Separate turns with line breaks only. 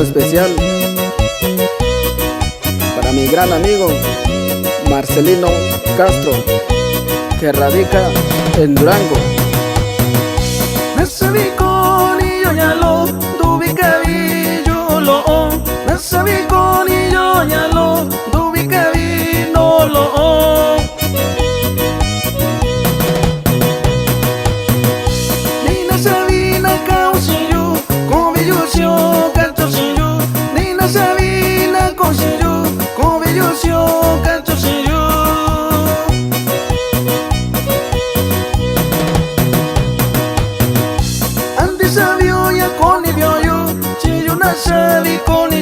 especial para mi gran amigo Marcelino Castro, que radica en Durango.
Nasabi ko ni yalo dubi kabi yolo. Nasabi ko ni yalo dubi kabi nolo. Ni nasabi na kausiyo kobi yusyo kanchosiyo. Ni nasabi na kausiyo kobi yusyo kanchosiyo. Sabio ya con ibioyo, si yo nací con